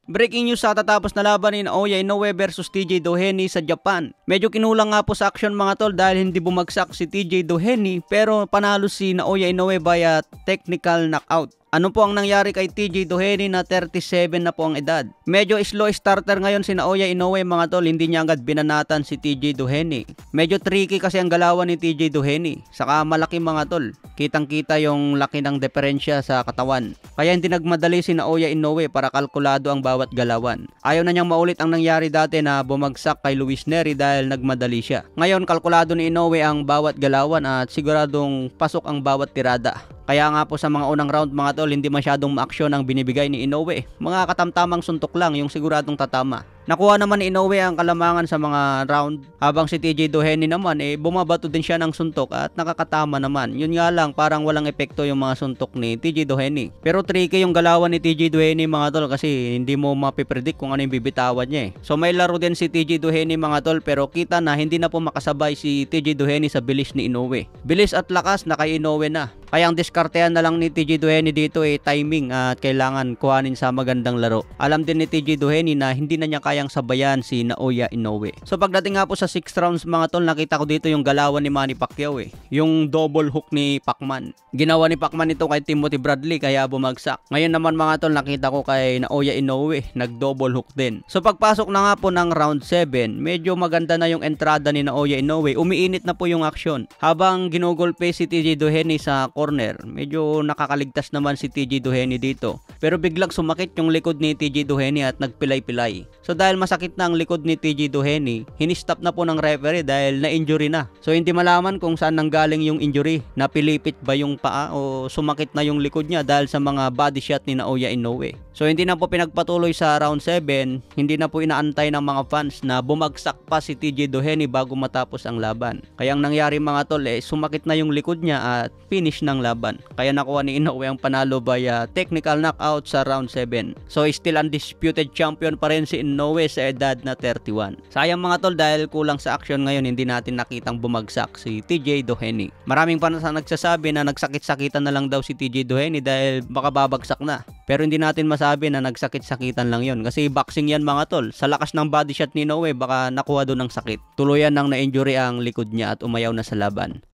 Breaking news sa tatapos na laban ni Naoya Inoue versus TJ Doheny sa Japan. Medyo kinulang nga po sa action mga tol dahil hindi bumagsak si TJ Doheny pero panalo si Naoya Inoue via technical knockout. Ano po ang nangyari kay TJ Doheny na 37 na po ang edad? Medyo slow starter ngayon si Naoya Inoue mga tol, hindi niya agad binanatan si TJ Doheny. Medyo tricky kasi ang galawan ni TJ Doheny. Saka malaki mga tol, kitang-kita yung laki ng diferensya sa katawan. Kaya hindi nagmadali si Naoya Inoue para kalkulado ang bawat galawan. Ayaw na niyang maulit ang nangyari dati na bumagsak kay Luis Nery dahil nagmadali siya. Ngayon kalkulado ni Inoue ang bawat galawan at siguradong pasok ang bawat tirada. Kaya nga po sa mga unang round mga tol, hindi masyadong ma-aksyon ang binibigay ni Inoue. Mga katamtamang suntok lang yung siguradong tatama. Nakuha naman ni Inoue ang kalamangan sa mga round habang si TJ Doheny naman bumabato din siya ng suntok at nakakatama naman. Yun nga lang parang walang epekto yung mga suntok ni TJ Doheny. Pero tricky yung galawan ni TJ Doheny mga tol kasi hindi mo mapipredict kung ano yung bibitawan niya So may laro din si TJ Doheny mga tol pero kita na hindi na po makasabay si TJ Doheny sa bilis ni Inoue. Bilis at lakas na kay Inoue na. Kaya ang diskartehan na lang ni TJ Doheny dito timing at kailangan kuhanin sa magandang laro. Alam din ni TJ Doheny na hindi na niya kayang sabayan si Naoya Inoue. So pagdating nga po sa 6 rounds mga tol, nakita ko dito yung galawan ni Manny Pacquiao yung double hook ni Pacman. Ginawa ni Pacman ito kay Timothy Bradley kaya bumagsak. Ngayon naman mga tol, nakita ko kay Naoya Inoue, nag-double hook din. So pagpasok na nga po ng round 7, medyo maganda na yung entrada ni Naoya Inoue. Umiinit na po yung aksyon. Habang ginugolpe si TJ Doheny sa corner, medyo nakakaligtas naman si TJ Doheny dito. Pero biglang sumakit yung likod ni TJ Doheny at nagpilay-pilay. So dahil masakit na ang likod ni TJ Doheny, hinistop na po ng referee dahil na-injury na. So hindi malaman kung saan nanggaling yung injury. Napilipit ba yung paa o sumakit na yung likod niya dahil sa mga body shot ni Naoya Inoue. So hindi na po pinagpatuloy sa round 7, hindi na po inaantay ng mga fans na bumagsak pa si TJ Doheny bago matapos ang laban. Kaya ang nangyari mga tol sumakit na yung likod niya at finish ng laban. Kaya nakuha ni Inoue ang panalo via technical knockout sa round 7. So still undisputed champion pa rin si Inoue sa edad na 31. Sayang mga tol dahil kulang sa action ngayon hindi natin nakitang bumagsak si TJ Doheny. Maraming pa na nagsasabi na nagsakit-sakitan na lang daw si TJ Doheny dahil baka babagsak na. Pero hindi natin masabi na nagsakit-sakitan lang yon kasi boxing yan mga tol. Sa lakas ng body shot ni Inoue baka nakuha doon ng sakit. Tuluyan nang na-injury ang likod niya at umayaw na sa laban.